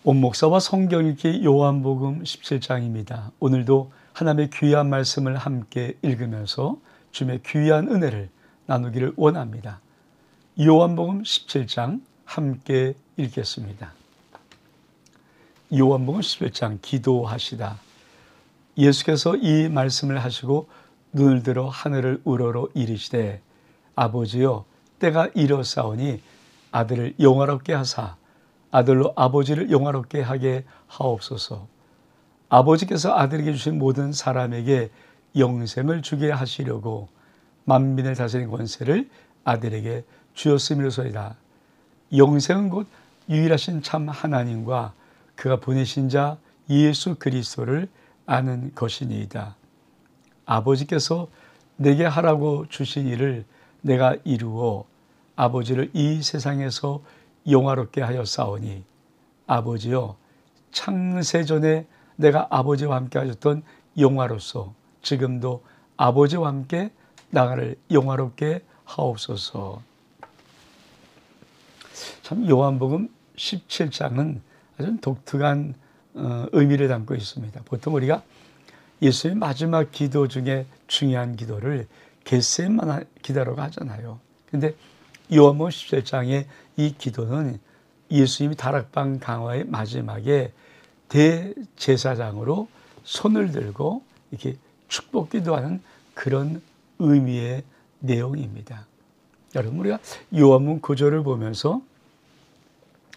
온 목사와 성경 읽기 요한복음 17장입니다. 오늘도 하나님의 귀한 말씀을 함께 읽으면서 주님의 귀한 은혜를 나누기를 원합니다. 요한복음 17장 함께 읽겠습니다. 요한복음 17장 기도하시다. 예수께서 이 말씀을 하시고 눈을 들어 하늘을 우러러 이르시되 아버지여 때가 이르사오니 아들을 영화롭게 하사 아들로 아버지를 영화롭게 하게 하옵소서. 아버지께서 아들에게 주신 모든 사람에게 영생을 주게 하시려고 만민을 다스리는 권세를 아들에게 주었음이로소이다. 영생은 곧 유일하신 참 하나님과 그가 보내신 자 예수 그리스도를 아는 것이니이다. 아버지께서 내게 하라고 주신 일을 내가 이루어 아버지를 이 세상에서 영화롭게 하여 싸우니 아버지여 창세전에 내가 아버지와 함께 하셨던 영화로서 지금도 아버지와 함께 나를 영화롭게 하옵소서. 참 요한복음 17장은 아주 독특한 의미를 담고 있습니다. 보통 우리가 예수의 마지막 기도 중에 중요한 기도를 겟세마네 기도라고 하잖아요. 그런데 요한복음 17장의 이 기도는 예수님이 다락방 강화의 마지막에 대제사장으로 손을 들고 이렇게 축복 기도하는 그런 의미의 내용입니다. 여러분, 우리가 요한복음 구절을 보면서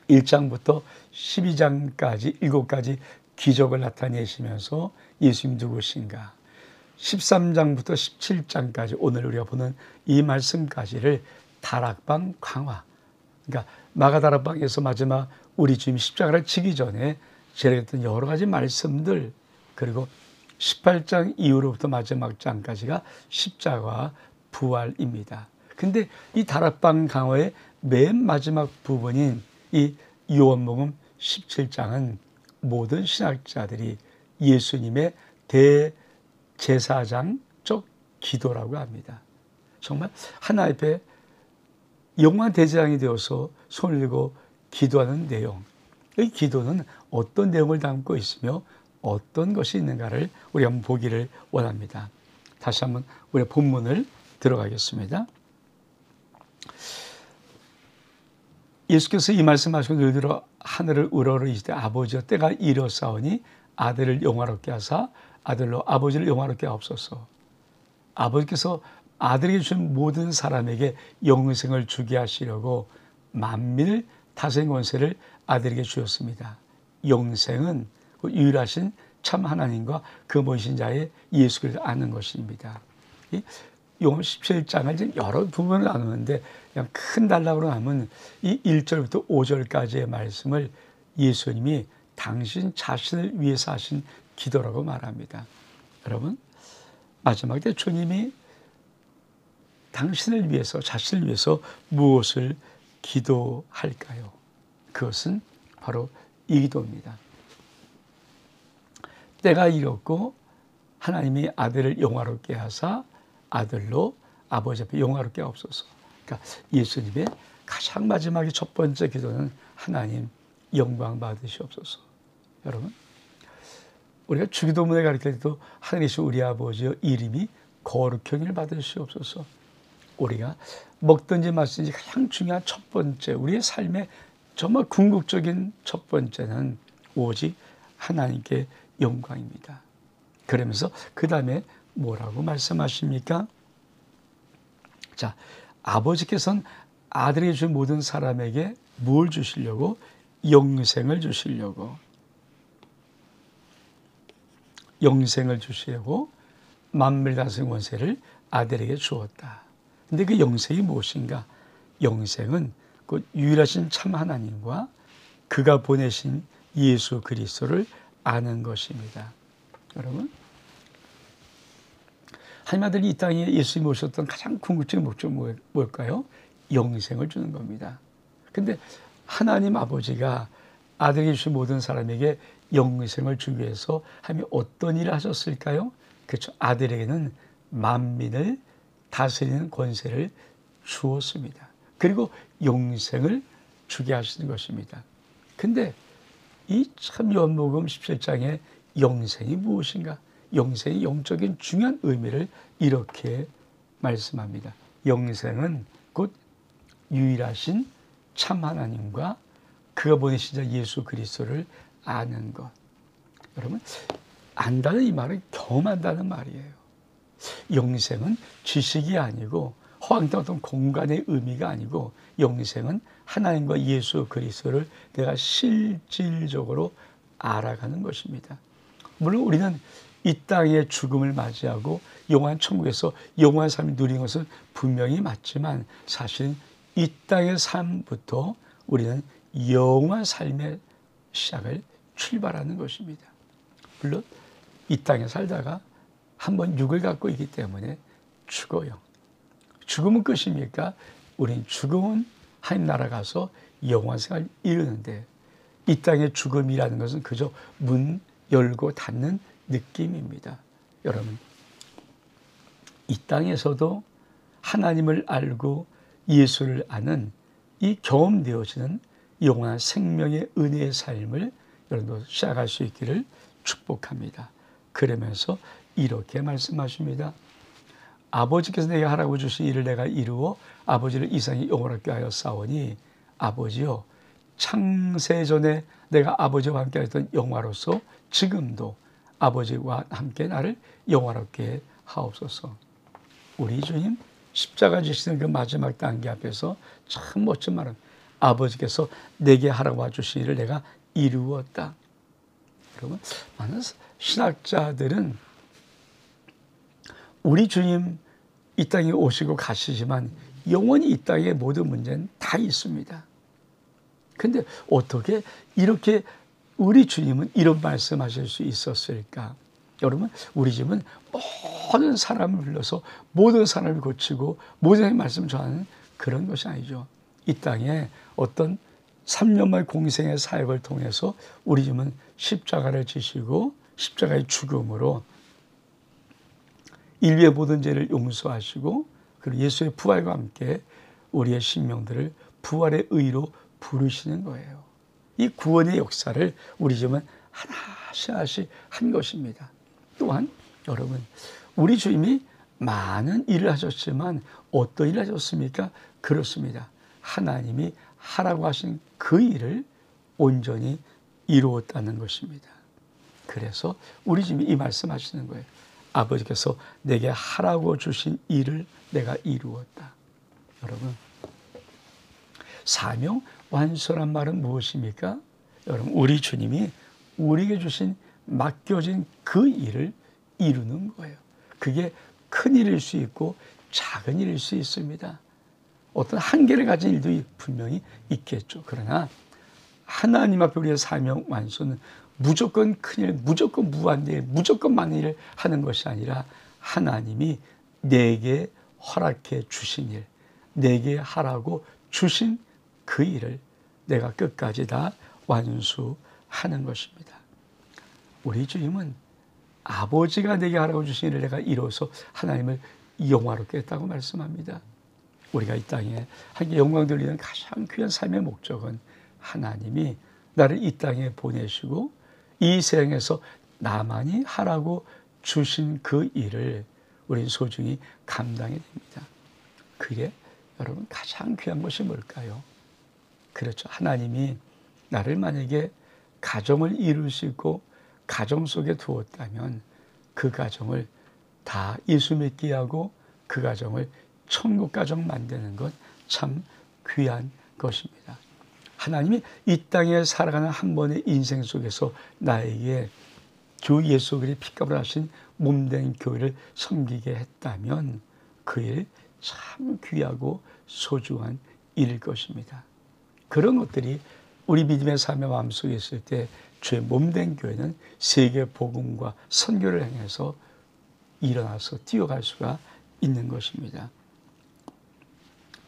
1장부터 12장까지 7가지 기적을 나타내시면서 예수님 누구신가, 13장부터 17장까지 오늘 우리가 보는 이 말씀까지를 다락방 강화, 그러니까 마가다락방에서 마지막 우리 주님 십자가를 지기 전에 제시했던 여러 가지 말씀들, 그리고 18장 이후로부터 마지막 장까지가 십자가 부활입니다. 근데 이 다락방 강화의 맨 마지막 부분인 이 요한복음 17장은 모든 신학자들이 예수님의 대제사장적 기도라고 합니다. 정말 하나 앞에 영원한 대제사장이 되어서 손을 들고 기도하는 내용, 이 기도는 어떤 내용을 담고 있으며 어떤 것이 있는가를 우리 한번 보기를 원합니다. 다시 한번 우리 본문을 들어가겠습니다. 예수께서 이 말씀하시고 눈을 들어 하늘을 우러러 이르시되 아버지여 때가 이르사오니 아들을 영화롭게 하사 아들로 아버지를 영화롭게 하옵소서. 아버지께서 아들에게 주신 모든 사람에게 영생을 주게 하시려고 만민을 다스리는 권세를 아들에게 주었습니다. 영생은 유일하신 참 하나님과 그 모신 자의 예수 그리스도를 아는 것입니다. 요한 17장을 이제 여러 부분을 나누는데 그냥 큰 단락으로 하면 이 1절부터 5절까지의 말씀을 예수님이 당신 자신을 위해서 하신 기도라고 말합니다. 여러분, 마지막 때 주님이 당신을 위해서, 자신을 위해서 무엇을 기도할까요? 그것은 바로 이 기도입니다. 때가 이렇고 하나님이 아들을 영화롭게 하사 아들로 아버지 앞에 영화롭게 하옵소서. 그러니까 예수님의 가장 마지막에 첫 번째 기도는 하나님 영광 받으시옵소서. 여러분, 우리가 주기도문에 가르칠 때도 하늘이신 우리 아버지여 이름이 거룩형을 받으시옵소서. 우리가 먹든지 마시든지 가장 중요한 첫 번째, 우리의 삶의 정말 궁극적인 첫 번째는 오직 하나님께 영광입니다. 그러면서 그 다음에 뭐라고 말씀하십니까? 자, 아버지께서는 아들에게 준 모든 사람에게 뭘 주시려고? 영생을 주시려고. 영생을 주시려고 만민을 다스리는 권세를 아들에게 주었다. 근데 그 영생이 무엇인가? 영생은 그 유일하신 참 하나님과 그가 보내신 예수 그리스도를 아는 것입니다. 여러분, 하나님 아들이 이 땅에 예수님이 오셨던 가장 궁극적인 목적은 뭘까요? 영생을 주는 겁니다. 근데 하나님 아버지가 아들에게 주신 모든 사람에게 영생을 주기 위해서 하나님이 어떤 일을 하셨을까요? 그렇죠. 아들에게는 만민을 다스리는 권세를 주었습니다. 그리고 영생을 주게 하시는 것입니다. 근데 이 참 요한복음 17장의 영생이 무엇인가? 영생의 영적인 중요한 의미를 이렇게 말씀합니다. 영생은 곧 유일하신 참 하나님과 그가 보내신 자 예수 그리스도를 아는 것. 여러분, 안다는 이 말은 경험한다는 말이에요. 영생은 지식이 아니고 허황된 어떤 공간의 의미가 아니고 영생은 하나님과 예수 그리스도를 내가 실질적으로 알아가는 것입니다. 물론 우리는 이 땅의 죽음을 맞이하고 영원한 천국에서 영원한 삶을 누리는 것은 분명히 맞지만 사실 이 땅의 삶부터 우리는 영원한 삶의 시작을 출발하는 것입니다. 물론 이 땅에 살다가 한번 육을 갖고 있기 때문에 죽어요. 죽음은 끝입니까? 우린 죽음은 하나님 나라 가서 영원한 생활을 이루는데 이 땅의 죽음이라는 것은 그저 문 열고 닫는 느낌입니다. 여러분, 이 땅에서도 하나님을 알고 예수를 아는 이 경험되어지는 영원한 생명의 은혜의 삶을 여러분도 시작할 수 있기를 축복합니다. 그러면서 이렇게 말씀하십니다. 아버지께서 내게 하라고 주신 일을 내가 이루어 아버지를 이상히 영원하게 하여 싸우니 아버지여 창세전에 내가 아버지와 함께 했던 영화로서 지금도 아버지와 함께 나를 영화롭게 하옵소서. 우리 주님 십자가 지시는 그 마지막 단계 앞에서 참 멋진 말은 아버지께서 내게 하라고 주신 일을 내가 이루었다. 여러분, 많은 신학자들은 우리 주님 이 땅에 오시고 가시지만 영원히 이 땅의 모든 문제는 다 있습니다. 근데 어떻게 이렇게 우리 주님은 이런 말씀하실 수 있었을까? 여러분, 우리 집은 모든 사람을 불러서 모든 사람을 고치고 모든 말씀을 전하는 그런 것이 아니죠. 이 땅에 어떤 3년만 공생의 사역을 통해서 우리 집은 십자가를 지시고 십자가의 죽음으로 인류의 모든 죄를 용서하시고 그리고 예수의 부활과 함께 우리의 신명들을 부활의 의로 부르시는 거예요. 이 구원의 역사를 우리 집은 하나씩 하나씩 한 것입니다. 또한 여러분, 우리 주님이 많은 일을 하셨지만 어떤 일을 하셨습니까? 그렇습니다. 하나님이 하라고 하신 그 일을 온전히 이루었다는 것입니다. 그래서 우리 주님이 이 말씀하시는 거예요. 아버지께서 내게 하라고 주신 일을 내가 이루었다. 여러분, 사명 완수란 말은 무엇입니까? 여러분, 우리 주님이 우리에게 주신 맡겨진 그 일을 이루는 거예요. 그게 큰 일일 수 있고 작은 일일 수 있습니다. 어떤 한계를 가진 일도 분명히 있겠죠. 그러나 하나님 앞에 우리의 사명 완수는 무조건 큰일, 무조건 무한대, 무조건 많은 일을 하는 것이 아니라 하나님이 내게 허락해 주신 일, 내게 하라고 주신 그 일을 내가 끝까지 다 완수하는 것입니다. 우리 주님은 아버지가 내게 하라고 주신 일을 내가 이뤄서 하나님을 영화롭게 했다고 말씀합니다. 우리가 이 땅에 하나님께 영광 돌리는 가장 귀한 삶의 목적은 하나님이 나를 이 땅에 보내시고 이 세상에서 나만이 하라고 주신 그 일을 우린 소중히 감당해야 됩니다. 그게 여러분 가장 귀한 것이 뭘까요? 그렇죠. 하나님이 나를 만약에 가정을 이룰 수 있고 가정 속에 두었다면 그 가정을 다 예수 믿게 하고 그 가정을 천국 가정 만드는 것 참 귀한 것입니다. 하나님이 이 땅에 살아가는 한 번의 인생 속에서 나에게 주 예수 그리스도의 피값을 하신 몸된 교회를 섬기게 했다면 그 일 참 귀하고 소중한 일일 것입니다. 그런 것들이 우리 믿음의 삶의 마음속에 있을 때 주의 몸된 교회는 세계 복음과 선교를 향해서 일어나서 뛰어갈 수가 있는 것입니다.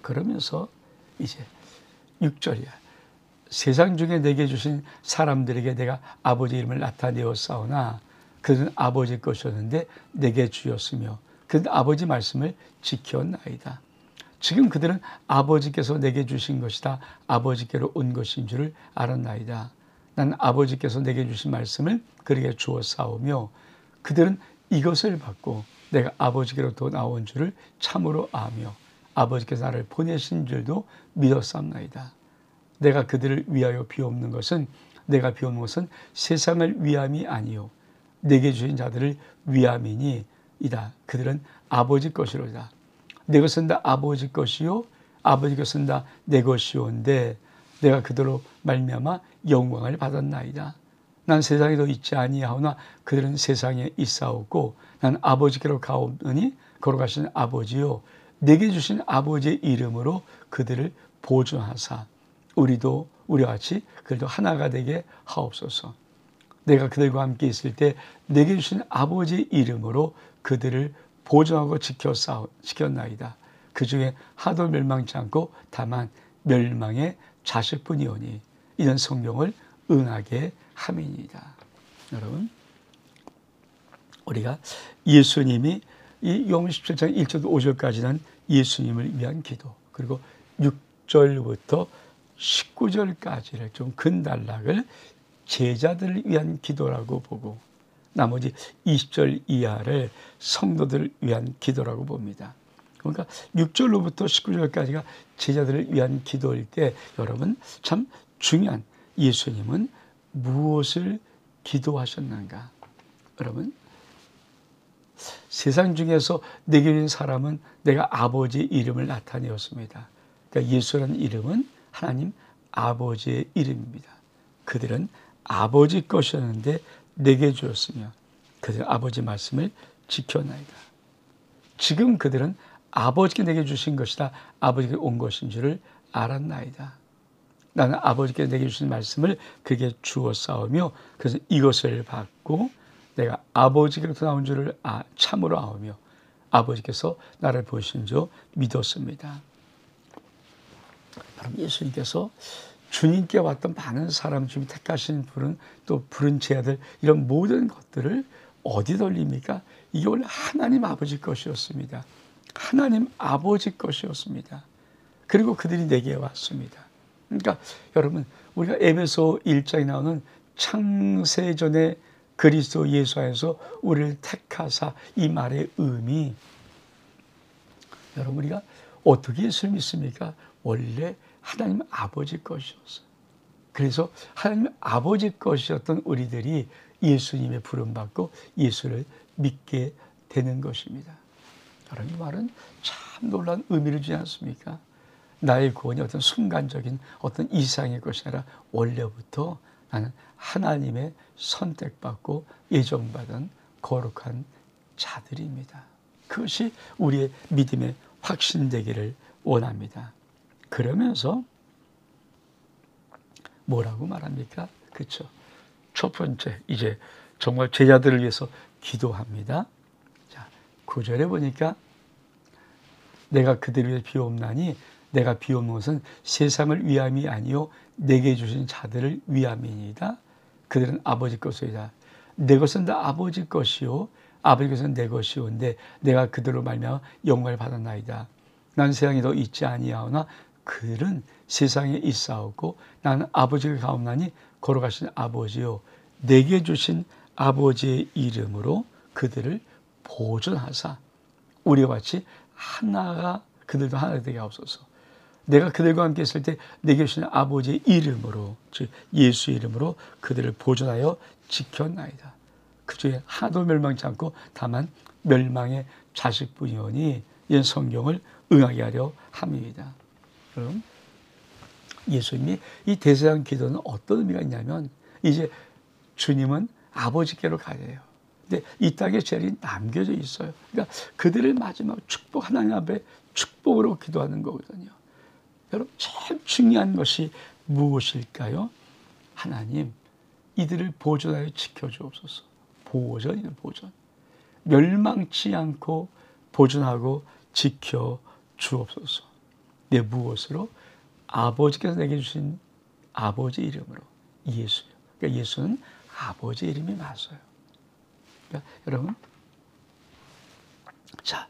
그러면서 이제 6절이야. 세상 중에 내게 주신 사람들에게 내가 아버지 이름을 나타내어 싸우나 그들은 아버지 것이었는데 내게 주였으며 그들은 아버지 말씀을 지켰나이다. 지금 그들은 아버지께서 내게 주신 것이다. 아버지께로 온 것인 줄을 알았나이다. 난 아버지께서 내게 주신 말씀을 그에게 주어 싸우며 그들은 이것을 받고 내가 아버지께로부터 나온 줄을 참으로 아며 아버지께서 나를 보내신 줄도 믿었사옵나이다. 내가 그들을 위하여 비옵는 것은 내가 비옵는 것은 세상을 위함이 아니요 내게 주신 자들을 위함이니이다. 그들은 아버지 것이로다. 내 것은 다 아버지 것이요 아버지 것은 다 내 것이온데 내가 그들로 말미암아 영광을 받았나이다. 난 세상에도 있지 아니하오나 그들은 세상에 있사오고 난 아버지께로 가오니 걸어가신 아버지요 내게 주신 아버지의 이름으로 그들을 보존하사 우리와 같이 그들도 하나가 되게 하옵소서. 내가 그들과 함께 있을 때 내게 주신 아버지의 이름으로 그들을 보존하고 지켰나이다. 그 중에 하도 멸망치 않고 다만 멸망의 자식뿐이오니 이런 성경을 응하게 함이니이다. 여러분, 우리가 예수님이 이 요한 17장 1절부터 5절까지는 예수님을 위한 기도, 그리고 6절부터 19절까지를 좀 근단락을 제자들을 위한 기도라고 보고 나머지 20절 이하를 성도들을 위한 기도라고 봅니다. 그러니까 6절로부터 19절까지가 제자들을 위한 기도일 때 여러분 참 중요한, 예수님은 무엇을 기도하셨는가? 여러분, 세상 중에서 내게 주신 사람은 내가 아버지의 이름을 나타내었습니다. 그러니까 예수라는 이름은 하나님 아버지의 이름입니다. 그들은 아버지 것이었는데 내게 주었으며 그들은 아버지 말씀을 지켜나이다. 지금 그들은 아버지께 내게 주신 것이다, 아버지께 온 것인 줄을 알았나이다. 나는 아버지께 내게 주신 말씀을 그에게 주어 싸우며 그래서 이것을 받고 내가 아버지께로부터 나온 줄을 참으로 아오며 아버지께서 나를 보신 줄 믿었습니다. 여러분, 예수님께서 주님께 왔던 많은 사람 중에 택하신 분은 또 부른 제자들 이런 모든 것들을 어디 돌립니까? 이게 원래 하나님 아버지 것이었습니다. 하나님 아버지 것이었습니다. 그리고 그들이 내게 왔습니다. 그러니까 여러분, 우리가 에베소 1장에 나오는 창세전에 그리스도 예수 안에서 우리를 택하사, 이 말의 의미, 여러분 우리가 어떻게 예수를 믿습니까? 원래 하나님 아버지 것이었어요. 그래서 하나님 아버지 것이었던 우리들이 예수님의 부름받고 예수를 믿게 되는 것입니다. 여러분, 이 말은 참 놀라운 의미를 주지 않습니까? 나의 구원이 어떤 순간적인 어떤 이상의 것이 아니라 원래부터 나는 하나님의 선택받고 예정받은 거룩한 자들입니다. 그것이 우리의 믿음의 확신되기를 원합니다. 그러면서 뭐라고 말합니까? 그렇죠. 첫 번째, 이제 정말 제자들을 위해서 기도합니다. 자, 9절에 보니까 내가 그들을 위해 비옵나니 내가 비옵는 것은 세상을 위함이 아니요 내게 주신 자들을 위함이니이다. 그들은 아버지 것이다. 내 것은 다 아버지 것이요 아버지 것은 내 것이온데 내가 그들로 말미암아 영광을 받았나이다. 난 세상에 더 있지 아니하오나 그들은 세상에 있사오고 나는 아버지가 가옵나니 걸어가신 아버지요 내게 주신 아버지의 이름으로 그들을 보존하사 우리와 같이 하나가 그들도 하나 되게 하옵소서. 내가 그들과 함께 있을 때 내게 주신 아버지의 이름으로, 즉 예수의 이름으로 그들을 보존하여 지켰나이다. 그 중에 하나도 멸망치 않고 다만 멸망의 자식뿐이오니 이런 성경을 응하게 하려 함입니다. 그럼 예수님이 이 대제사장 기도는 어떤 의미가 있냐면 이제 주님은 아버지께로 가야 해요. 근데 이 땅에 죄이 남겨져 있어요. 그러니까 그들을 마지막 축복, 하나님 앞에 축복으로 기도하는 거거든요. 여러분, 제일 중요한 것이 무엇일까요? 하나님, 이들을 보존하여 지켜주옵소서. 보존이에요, 보존. 멸망치 않고 보존하고 지켜주옵소서. 내 무엇으로? 아버지께서 내게 주신 아버지 이름으로, 예수요. 그러니까 예수는 아버지 이름이 맞아요. 그러니까 여러분, 자,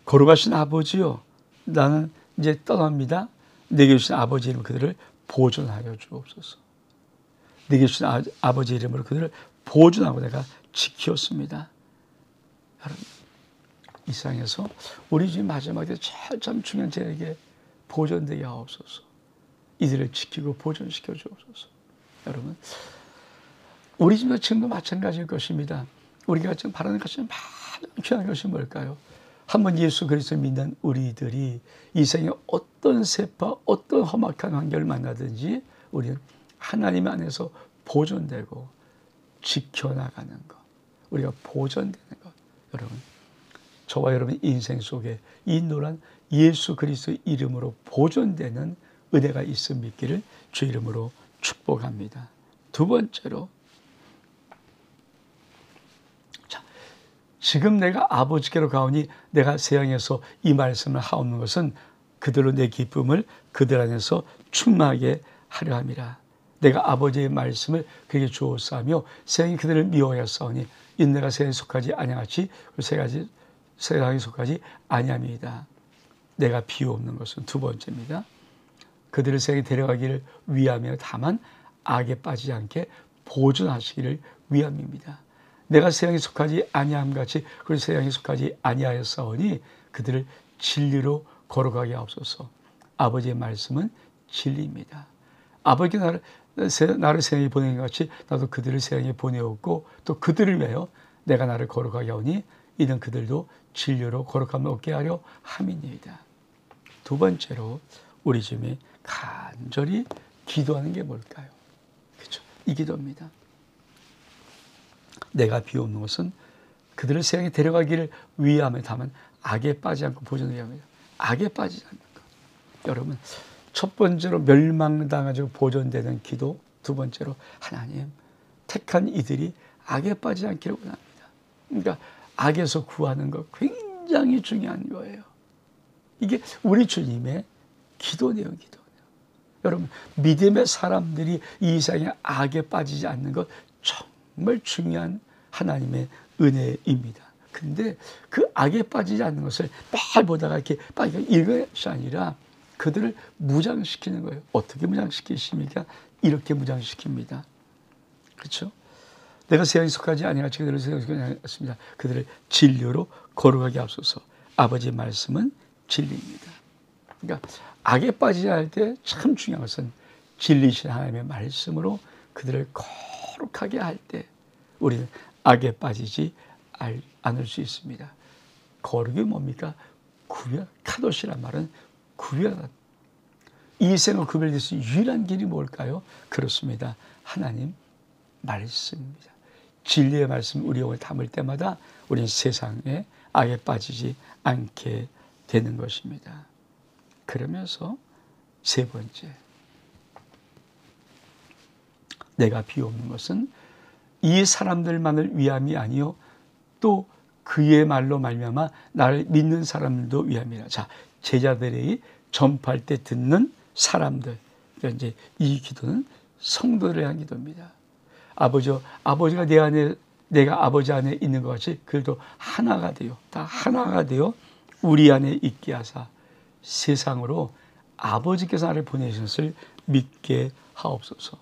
걸어가신 아버지요, 나는 이제 떠납니다. 내게 주신 아버지 이름 그들을 보존하여 주옵소서. 내게 주신 아버지 이름으로 그들을 보존하고 내가 지켰습니다. 여러분, 이 세상에서 우리 집 마지막에 참 중요한 저에게 보존되게 하옵소서. 이들을 지키고 보존시켜 주옵소서. 여러분, 우리 집도 지금도 마찬가지일 것입니다. 우리가 지금 바라는 것이 가장 중요한 것이 뭘까요? 한번 예수 그리스도 믿는 우리들이 이 세상에 어떤 세파, 어떤 험악한 환경을 만나든지 우리는 하나님 안에서 보존되고 지켜나가는 것, 우리가 보존되는 것. 여러분, 저와 여러분 인생 속에 이 노란 예수 그리스도 이름으로 보존되는 은혜가 있음 믿기를 주 이름으로 축복합니다. 두 번째로, 지금 내가 아버지께로 가오니 내가 세상에서 이 말씀을 하옵는 것은 그들로 내 기쁨을 그들 안에서 충만하게 하려 함이라. 내가 아버지의 말씀을 그에게 주었사며 세상이 그들을 미워하였사오니 이는 내가 세상에 속하지 아니하지 세상에 속하지 아니함이다. 내가 비옵는 것은 두 번째입니다. 그들을 세상에 데려가기를 위하며 다만 악에 빠지지 않게 보존하시기를 위함입니다. 내가 세상에 속하지 아니함 같이 그리고 세상에 속하지 아니하였사오니 그들을 진리로 걸어가게 하옵소서. 아버지의 말씀은 진리입니다. 아버지가 나를 세상에 보내는 것 같이 나도 그들을 세상에 보내었고 또 그들을 위하여 내가 나를 걸어가게 하오니 이는 그들도 진리로 걸어가며 얻게 하려 함이니이다. 두 번째로 우리 주님이 간절히 기도하는 게 뭘까요? 그렇죠. 이 기도입니다. 내가 비옵는 것은 그들을 세상에 데려가기를 위하며 다만 악에 빠지지 않고 보존하게 합니다. 악에 빠지지 않는 것. 여러분, 첫 번째로 멸망당하고 보존되는 기도, 두 번째로 하나님 택한 이들이 악에 빠지지 않기를 원합니다. 그러니까 악에서 구하는 것 굉장히 중요한 거예요. 이게 우리 주님의 기도 내용이거든요. 여러분, 믿음의 사람들이 이 세상에 악에 빠지지 않는 것 정말 중요한 하나님의 은혜입니다. 근데 그 악에 빠지지 않는 것을 매일 보다가 이렇게 이것이 아니라 그들을 무장시키는 거예요. 어떻게 무장시키십니까? 이렇게 무장시킵니다. 그렇죠? 내가 세상에 속하지 아니하지 그들을 세상에 속하지 아니하였습니다. 그들을 진리로 거룩하게 하옵소서. 아버지의 말씀은 진리입니다. 그러니까 악에 빠지지 않을 때 참 중요한 것은 진리신 하나님의 말씀으로 그들을 거룩하게 할 때 우리는 악에 빠지지 않을 수 있습니다. 거룩이 뭡니까? 카도시란 말은 구별하다. 이 생을 구별될 수 있는 유일한 길이 뭘까요? 그렇습니다. 하나님 말씀입니다. 진리의 말씀 우리 영을 담을 때마다 우리는 세상에 악에 빠지지 않게 되는 것입니다. 그러면서 세 번째, 내가 비옵는 것은 이 사람들만을 위함이 아니요 또 그의 말로 말미암아 나를 믿는 사람들도 위함이라. 자, 제자들이 전파할 때 듣는 사람들, 그러니까 이제 이 기도는 성도를 위한 기도입니다. 아버지가 내 안에, 내가 아버지 안에 있는 것 같이 그들도 하나가 되어, 다 하나가 되어 우리 안에 있게 하사 세상으로 아버지께서 나를 보내신 것을 믿게 하옵소서.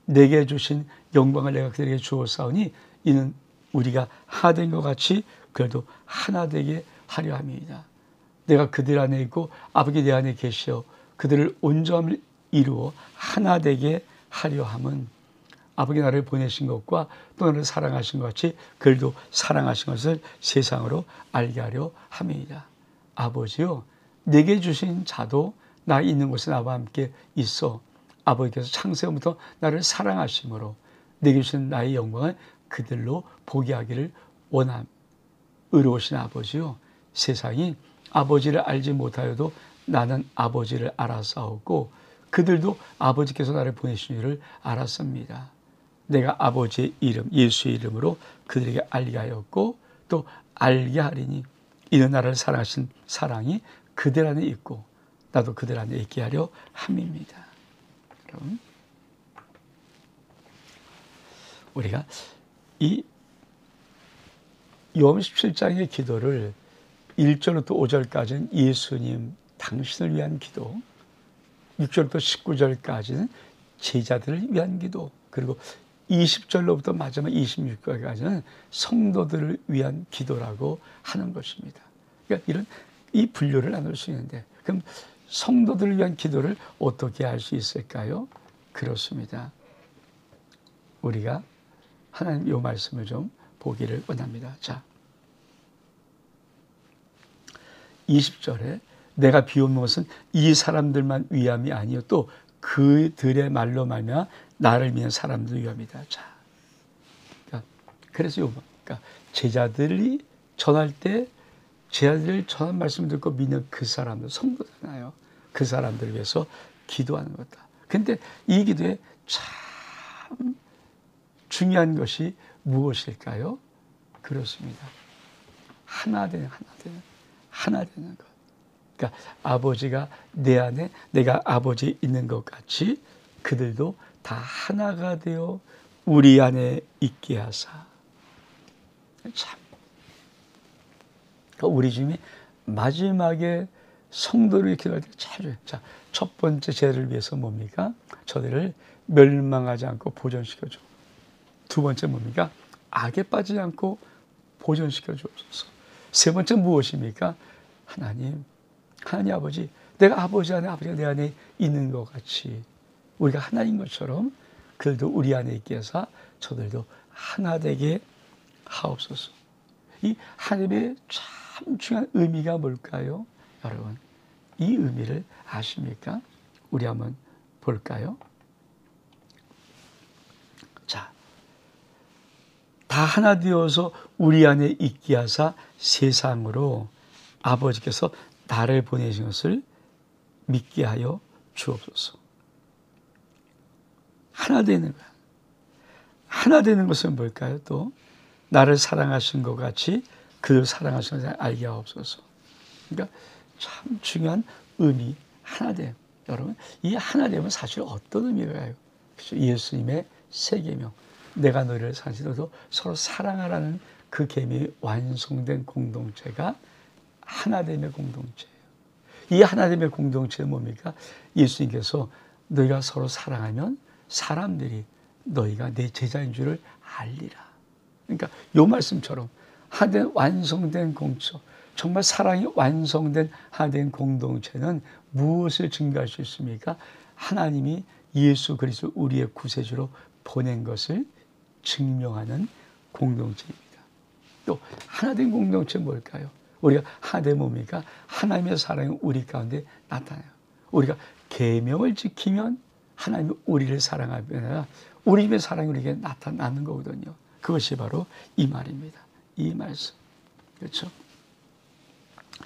내게 주신 영광을 내가 그들에게 주었사오니 이는 우리가 하나 된 것 같이 그래도 하나 되게 하려 함이다. 내가 그들 안에 있고 아버지 내 안에 계시어 그들을 온전함을 이루어 하나 되게 하려 함은 아버지 나를 보내신 것과 또 나를 사랑하신 것 같이 그들도 사랑하신 것을 세상으로 알게 하려 함이다. 아버지요, 내게 주신 자도 나 있는 곳에 나와 함께 있어 아버지께서 창세부터 나를 사랑하심으로 내게 주신 나의 영광을 그들로 보게 하기를 원함. 의로우신 아버지요, 세상이 아버지를 알지 못하여도 나는 아버지를 알았사오고 그들도 아버지께서 나를 보내신 줄을 알았습니다. 내가 아버지의 이름 예수의 이름으로 그들에게 알게 하였고 또 알게 하리니 이는 나를 사랑하신 사랑이 그들 안에 있고 나도 그들 안에 있게 하려 함입니다. 그럼 우리가 이 요한 17장의 기도를 1절부터 5절까지는 예수님 당신을 위한 기도, 6절부터 19절까지는 제자들을 위한 기도, 그리고 20절로부터 마지막 26절까지는 성도들을 위한 기도라고 하는 것입니다. 그러니까 이런 이 분류를 나눌 수 있는데, 그럼 성도들을 위한 기도를 어떻게 할 수 있을까요? 그렇습니다. 우리가 하나님 이 말씀을 좀 보기를 원합니다. 자, 20절에 내가 비웃는 것은 이 사람들만 위함이 아니요 또 그들의 말로 말미암아 나를 믿는 사람들 위함이다. 자, 그래서 그러니까 제자들이 전할 때 제자들을 전한 말씀을 듣고 믿는 그 사람들, 성도잖아요. 그 사람들을 위해서 기도하는 거다. 근데 이 기도에 참 중요한 것이 무엇일까요? 그렇습니다. 하나 되는 것. 그러니까 아버지가 내 안에 내가 아버지 있는 것 같이 그들도 다 하나가 되어 우리 안에 있게 하사. 참. 그러니까 우리 주님이 마지막에 성도를 기도할 때 잘. 자, 첫 번째 죄를 위해서 뭡니까? 저들을 멸망하지 않고 보존시켜줘. 두 번째 뭡니까? 악에 빠지지 않고 보존시켜 주옵소서. 세 번째 무엇입니까? 하나님 아버지, 내가 아버지가 내 안에 있는 것 같이 우리가 하나인 것처럼 그들도 우리 안에 있게 해서 저들도 하나 되게 하옵소서. 이 하나님의 참 중요한 의미가 뭘까요? 여러분, 이 의미를 아십니까? 우리 한번 볼까요? 자, 다 하나 되어서 우리 안에 있게 하사 세상으로 아버지께서 나를 보내신 것을 믿게 하여 주옵소서. 하나 되는 거야. 하나 되는 것은 뭘까요? 또 나를 사랑하신 것 같이 그를 사랑하신 것을 알게 하옵소서. 그러니까 참 중요한 의미, 하나됨. 여러분, 이 하나됨은 사실 어떤 의미가요? 그렇죠? 예수님의 세 계명, 내가 너희를 사랑하시도 서로 사랑하라는 그 계명이 완성된 공동체가 하나됨의 공동체예요. 이 하나됨의 공동체는 뭡니까? 예수님께서 너희가 서로 사랑하면 사람들이 너희가 내 제자인 줄을 알리라. 그러니까 이 말씀처럼 하나된 완성된 공처, 정말 사랑이 완성된 하나된 공동체는 무엇을 증거할 수 있습니까? 하나님이 예수 그리스도 우리의 구세주로 보낸 것을 증명하는 공동체입니다. 또 하나된 공동체는 뭘까요? 우리가 하나된 뭡니까? 하나님의 사랑이 우리 가운데 나타나요. 우리가 계명을 지키면 하나님이 우리를 사랑하면 우리 집의 사랑이 우리에게 나타나는 거거든요. 그것이 바로 이 말입니다. 이 말씀. 그렇죠?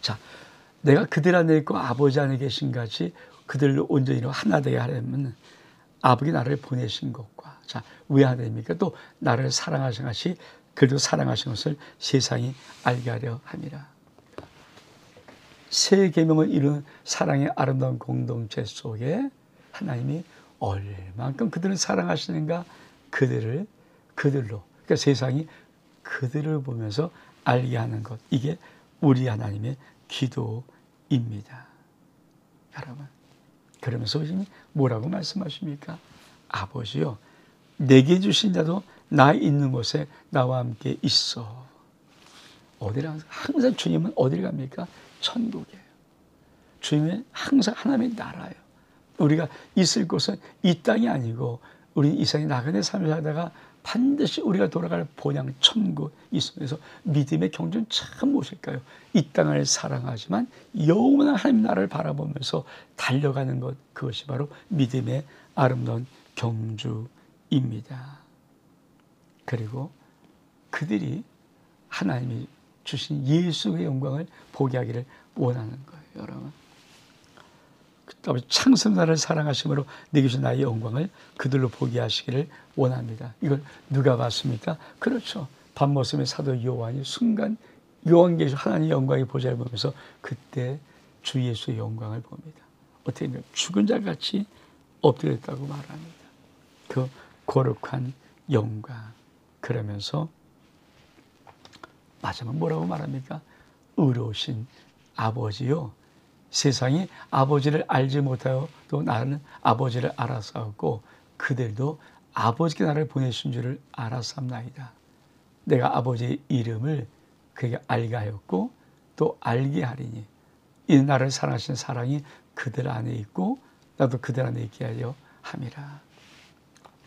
자, 내가 그들 안에 있고 아버지 안에 계신 같이 그들로 온전히 하나 되게 하려면 아버지 나를 보내신 것과, 자, 왜 하나 됩니까? 또 나를 사랑하신 것이 그들도 사랑하신 것을 세상이 알게 하려 함이라. 새 계명을 이루는 사랑의 아름다운 공동체 속에 하나님이 얼만큼 그들을 사랑하시는가, 그들로, 그러니까 세상이 그들을 보면서 알게 하는 것, 이게 우리 하나님의 기도입니다. 여러분, 그러면서 뭐라고 말씀하십니까? 아버지요, 내게 주신 자도 나 있는 곳에 나와 함께 있어. 어디를 항상 주님은 어디를 갑니까? 천국이에요. 주님은 항상 하나님의 나라예요. 우리가 있을 곳은 이 땅이 아니고 우리는 이 세상에 나그네 삶을 살다가 반드시 우리가 돌아갈 본향 천국 있으면서 믿음의 경주는 참 무엇일까요? 이 땅을 사랑하지만 영원한 하나님 나라를 바라보면서 달려가는 것, 그것이 바로 믿음의 아름다운 경주입니다. 그리고 그들이 하나님이 주신 예수의 영광을 보게 하기를 원하는 거예요. 여러분, 창세나를 사랑하심으로 내게 주신 나의 영광을 그들로 보게 하시기를 원합니다. 이걸 누가 봤습니까? 그렇죠. 밤모섬의 사도 요한이 순간 요한계시 하나님의 영광의 보좌를 보면서 그때 주 예수의 영광을 봅니다. 어떻게 보면 죽은 자같이 엎드렸다고 말합니다. 그 거룩한 영광. 그러면서 마지막 뭐라고 말합니까? 의로우신 아버지요, 세상이 아버지를 알지 못하여 또 나는 아버지를 알아싸웠고 그들도 아버지께 나를 보내신 줄을 알았삼나이다. 내가 아버지의 이름을 그에게 알게 하였고 또 알게 하리니 이 나를 사랑하신 사랑이 그들 안에 있고 나도 그들 안에 있게 하려 함이라.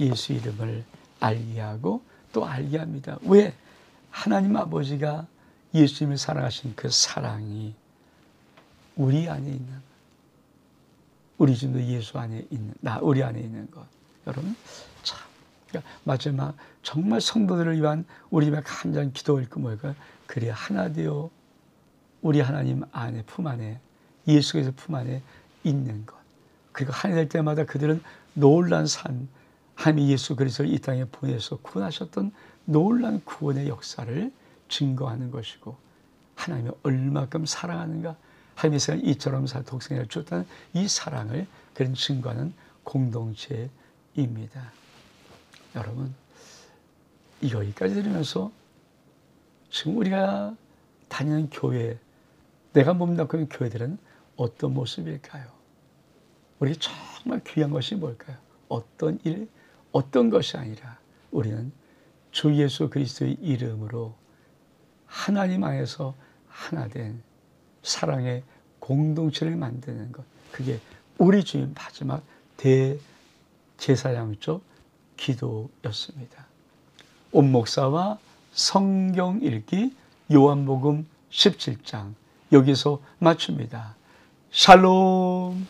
예수 이름을 알게 하고 또 알게 합니다. 왜? 하나님 아버지가 예수님을 사랑하신 그 사랑이 우리 안에 있는, 우리 집도 예수 안에 있는, 우리 안에 있는 것. 여러분, 참, 그러니까 마지막 정말 성도들을 위한 우리 집에 간절한 기도일 그 뭘까요? 그래 하나 되어 우리 하나님 안에, 품 안에, 예수께서 품 안에 있는 것. 그리고 하나 될 때마다 그들은 놀란 산, 하나님이 예수 그리스도를 이 땅에 보내서 구원하셨던 놀란 구원의 역사를 증거하는 것이고, 하나님이 얼마큼 사랑하는가, 하나님의 세상 이처럼 독생자를 주었다는 이 사랑을 그런 증거하는 공동체입니다. 여러분, 여기까지 들으면서 지금 우리가 다니는 교회, 내가 몸담고 있는 교회들은 어떤 모습일까요? 우리가 정말 귀한 것이 뭘까요? 어떤 일, 어떤 것이 아니라 우리는 주 예수 그리스도의 이름으로 하나님 안에서 하나 된 사랑의 공동체를 만드는 것. 그게 우리 주님 마지막 대제사장적 기도였습니다. 온 목사와 성경 읽기 요한복음 17장 여기서 마칩니다. 샬롬.